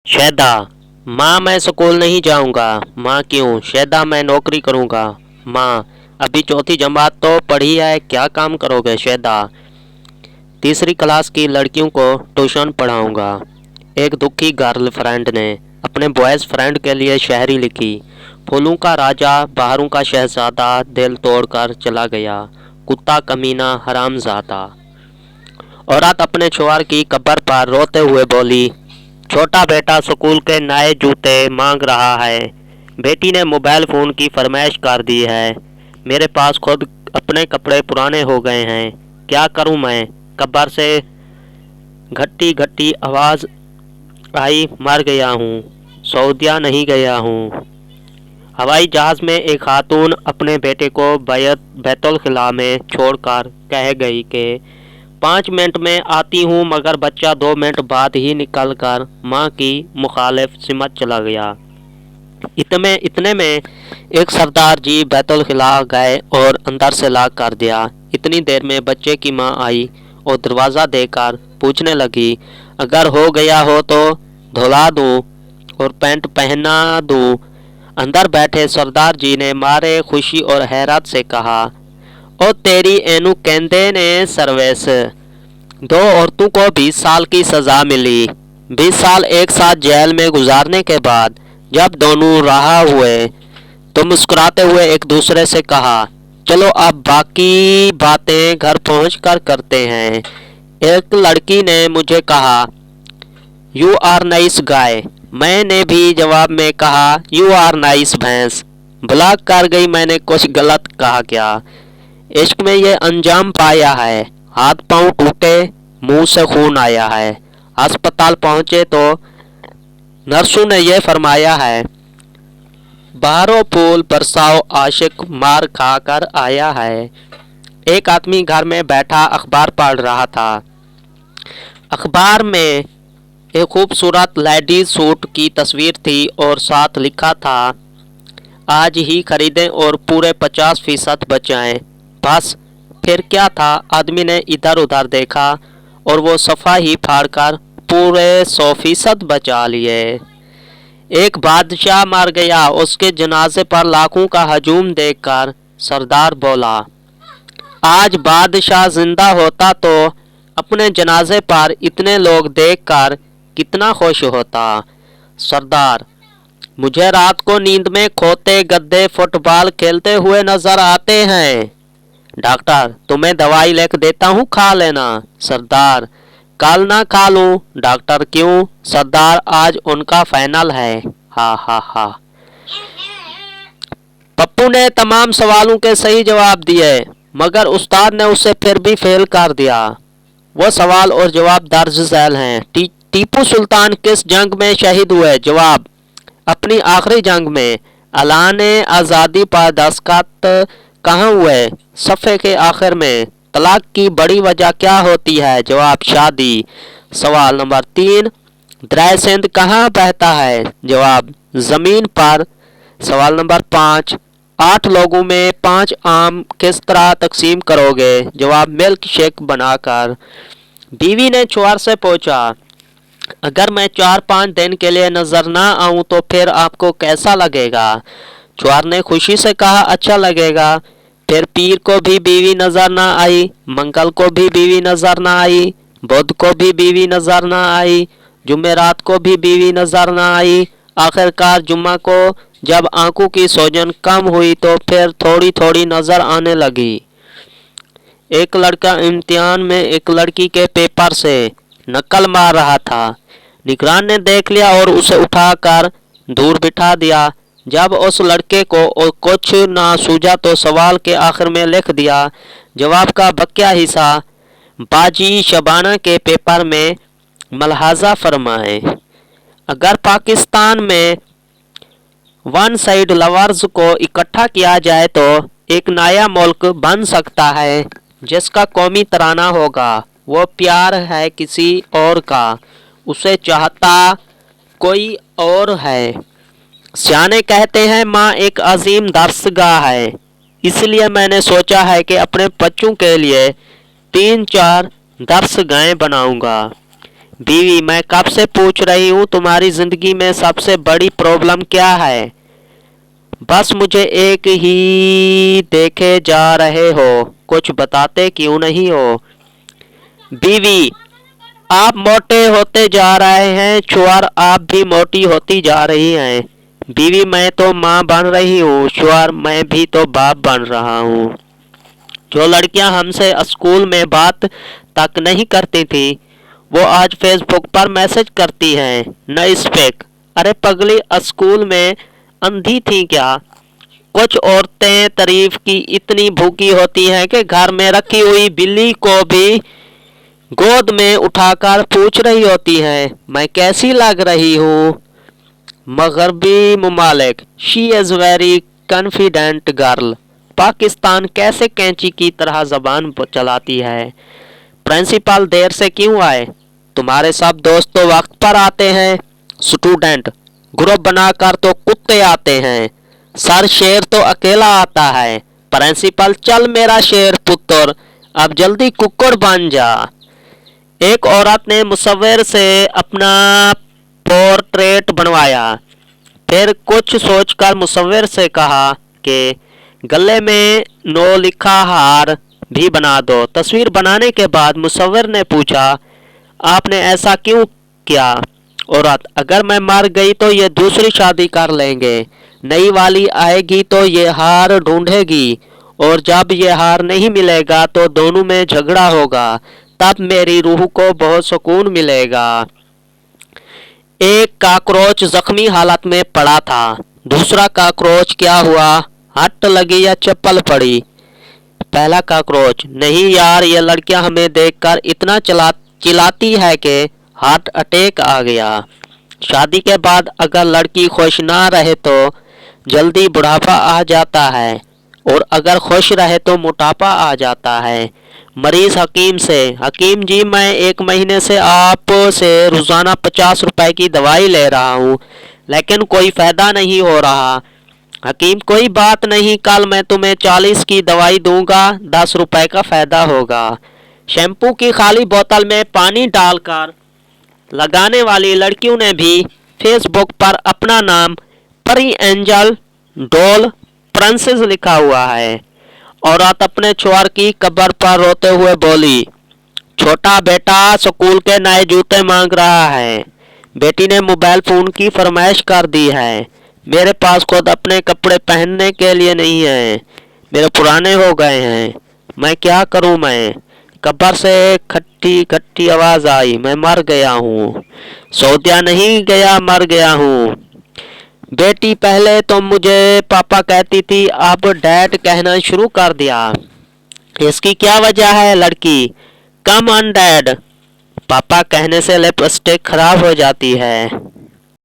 शैदा: माँ मैं स्कूल नहीं जाऊँगा। माँ क्यों? शैदा: मैं नौकरी करूँगा। माँ: अभी चौथी जमात तो पढ़ी है, क्या काम करोगे? शैदा: तीसरी क्लास की लड़कियों को ट्यूशन पढ़ाऊँगा। एक दुखी गर्लफ्रेंड ने अपने बॉयज़ फ्रेंड के लिए शायरी लिखी। फूलों का राजा बहारों का शहजादा दिल तोड़कर चला गया, कुत्ता कमीना हरामजादा। औरत अपने शौहर की कब्र पर रोते हुए बोली, छोटा बेटा स्कूल के नए जूते मांग रहा है। बेटी ने मोबाइल फ़ोन की फरमाइश कर दी है। मेरे पास खुद अपने कपड़े पुराने हो गए हैं, क्या करूं मैं? कब्र से घट्टी घट्टी आवाज़ आई, मर गया हूँ, सऊदिया नहीं गया हूँ। हवाई जहाज़ में एक खातून अपने बेटे को बैतुल खला में छोड़कर कह गई कि 5 मिनट में आती हूँ, मगर बच्चा 2 मिनट बाद ही निकल कर माँ की मुखालिफ सिमत चला गया। इतने में एक सरदार जी बैतुल खला गए और अंदर से लॉक कर दिया। इतनी देर में बच्चे की माँ आई और दरवाज़ा देकर पूछने लगी, अगर हो गया हो तो धुला दूँ और पैंट पहना दूँ? अंदर बैठे सरदार जी ने मारे खुशी और हैरत से कहा, ओ तेरी एनू कहंदे ने सर्विस। 2 औरतों को 20 साल की सज़ा मिली। 20 साल एक साथ जेल में गुजारने के बाद जब दोनों रहा हुए तो मुस्कुराते हुए एक दूसरे से कहा, चलो अब बाकी बातें घर पहुंचकर करते हैं। एक लड़की ने मुझे कहा, यू आर नाइस गाय। मैंने भी जवाब में कहा, यू आर नाइस भैंस। ब्लॉक कर गई, मैंने कुछ गलत कहा क्या? इश्क में ये अंजाम पाया है, हाथ पांव टूटे, मुंह से खून आया है। अस्पताल पहुंचे तो नर्सों ने यह फरमाया है, बाहरों फूल बरसाओ, आशिक मार खा कर आया है। एक आदमी घर में बैठा अखबार पढ़ रहा था। अखबार में एक खूबसूरत लेडीज सूट की तस्वीर थी और साथ लिखा था, आज ही खरीदें और पूरे 50% बचाएं। बस फिर क्या था, आदमी ने इधर उधर देखा और वो सफ़ा ही फाड़कर पूरे 100% बचा लिए। एक बादशाह मर गया, उसके जनाजे पर लाखों का हजूम देखकर सरदार बोला, आज बादशाह जिंदा होता तो अपने जनाजे पर इतने लोग देखकर कितना खुश होता। सरदार, मुझे रात को नींद में खोते गद्दे फुटबॉल खेलते हुए नजर आते हैं। डॉक्टर, तुम्हें दवाई लिख देता हूँ, खा लेना। सरदार, कल ना खा लूँ? डॉक्टर, क्यों? सरदार, आज उनका फाइनल है। हा हा हा। पप्पू ने तमाम सवालों के सही जवाब दिए, मगर उस्ताद ने उसे फिर भी फेल कर दिया। वो सवाल और जवाब दर्ज झैल हैं। टीपू सुल्तान किस जंग में शहीद हुए? जवाब, अपनी आखिरी जंग में। ऐलान आज़ादी पर दस्तखत कहाँ हुए? सफ़े के आखिर में। तलाक की बड़ी वजह क्या होती है? जवाब, शादी। सवाल नंबर 3, दरिया सिंध कहाँ बहता है? जवाब, ज़मीन पर। सवाल नंबर 5, 8 लोगों में 5 आम किस तरह तकसीम करोगे? जवाब, मिल्क शेक बनाकर। बीवी ने शौहर से पूछा, अगर मैं 4-5 दिन के लिए नजर ना आऊं तो फिर आपको कैसा लगेगा? शौहर ने खुशी से कहा, अच्छा लगेगा। फिर पीर को भी बीवी नजर ना आई, मंगल को भी बीवी नजर ना आई, बुध को भी बीवी नजर ना आई, जुमेरात को भी बीवी नजर ना आई। आखिरकार जुम्मा को जब आंखों की सोजन कम हुई तो फिर थोड़ी थोड़ी नजर आने लगी। एक लड़का इम्तिहान में एक लड़की के पेपर से नकल मार रहा था। निगरान ने देख लिया और उसे उठाकर दूर बिठा दिया। जब उस लड़के को कुछ ना सूझा तो सवाल के आखिर में लिख दिया, जवाब का बकिया हिस्सा बाजी शबाना के पेपर में मलहाजा फरमाए। अगर पाकिस्तान में वन साइड लवर्स को इकट्ठा किया जाए तो एक नया मुल्क बन सकता है जिसका कौमी तराना होगा, वो प्यार है किसी और का, उसे चाहता कोई और है। सियाने कहते हैं माँ एक अजीम दर्सगाह है, इसलिए मैंने सोचा है कि अपने बच्चों के लिए 3-4 दर्सगाहें बनाऊंगा। बीवी, मैं कब से पूछ रही हूँ तुम्हारी जिंदगी में सबसे बड़ी प्रॉब्लम क्या है? बस मुझे एक ही देखे जा रहे हो, कुछ बताते क्यों नहीं हो? बीवी, आप मोटे होते जा रहे हैं, चुआर आप भी मोटी होती जा रही हैं। बीवी, मैं तो माँ बन रही हूँ, चुआर मैं भी तो बाप बन रहा हूँ। जो लड़कियां हमसे स्कूल में बात तक नहीं करती थी, वो आज फेसबुक पर मैसेज करती हैं। न स्पेक, अरे पगली, स्कूल में अंधी थी क्या? कुछ औरतें तारीफ की इतनी भूखी होती हैं कि घर में रखी हुई बिल्ली को भी गोद में उठाकर पूछ रही होती हैं, मैं कैसी लग रही हूँ? मगरबी ममालिक, she is very confident girl. Pakistan कैसे कैंची की तरह जबान चलाती है? प्रिंसिपल देर से क्यों आए? तुम्हारे सब दोस्त तो वक्त पर आते हैं। स्टूडेंट, ग्रुप बनाकर तो कुत्ते आते हैं, सर शेर तो अकेला आता है। प्रिंसिपल, चल मेरा शेर पुत्र, अब जल्दी कुक्कुर बन जा। एक औरत ने मुसव्विर से अपना पोर्ट्रेट बनवाया, फिर कुछ सोचकर मुसव्विर से कहा कि गले में नो लिखा हार भी बना दो। तस्वीर बनाने के बाद मुसव्विर ने पूछा, आपने ऐसा क्यों किया? औरत, अगर मैं मर गई तो ये दूसरी शादी कर लेंगे, नई वाली आएगी तो ये हार ढूंढेगी, और जब ये हार नहीं मिलेगा तो दोनों में झगड़ा होगा, तब मेरी रूह को बहुत सुकून मिलेगा। एक काकरोच जख्मी हालत में पड़ा था। दूसरा काकरोच क्या हुआ? हट लगी या चप्पल पड़ी? पहला काकरोच, नहीं यार, ये लड़कियां हमें देखकर इतना चिल्लाती है कि हार्ट अटैक आ गया। शादी के बाद अगर लड़की खुश ना रहे तो जल्दी बुढ़ापा आ जाता है, और अगर खुश रहे तो मोटापा आ जाता है। मरीज हकीम से, हकीम जी, मैं 1 महीने से आपसे रोजाना 50 रुपए की दवाई ले रहा हूँ, लेकिन कोई फायदा नहीं हो रहा। हकीम, कोई बात नहीं, कल मैं तुम्हें 40 की दवाई दूंगा, 10 रुपए का फायदा होगा। शैम्पू की खाली बोतल में पानी डालकर लगाने वाली लड़कियों ने भी फेसबुक पर अपना नाम परी एंजल डॉल प्रिंसेस लिखा हुआ है। औरत अपने चुआर की कब्र पर रोते हुए बोली, छोटा बेटा स्कूल के नए जूते मांग रहा है। बेटी ने मोबाइल फोन की फरमाइश कर दी है। मेरे पास खुद अपने कपड़े पहनने के लिए नहीं है, मेरे पुराने हो गए हैं, मैं क्या करूं? मैं कब्र से खट्टी खट्टी आवाज आई, मैं मर गया हूँ, सऊदिया नहीं गया, मर गया हूँ। बेटी, पहले तो मुझे पापा कहती थी, अब डैड कहना शुरू कर दिया, इसकी क्या वजह है? लड़की, कम ऑन डैड। पापा कहने से लिपस्टिक खराब हो जाती है।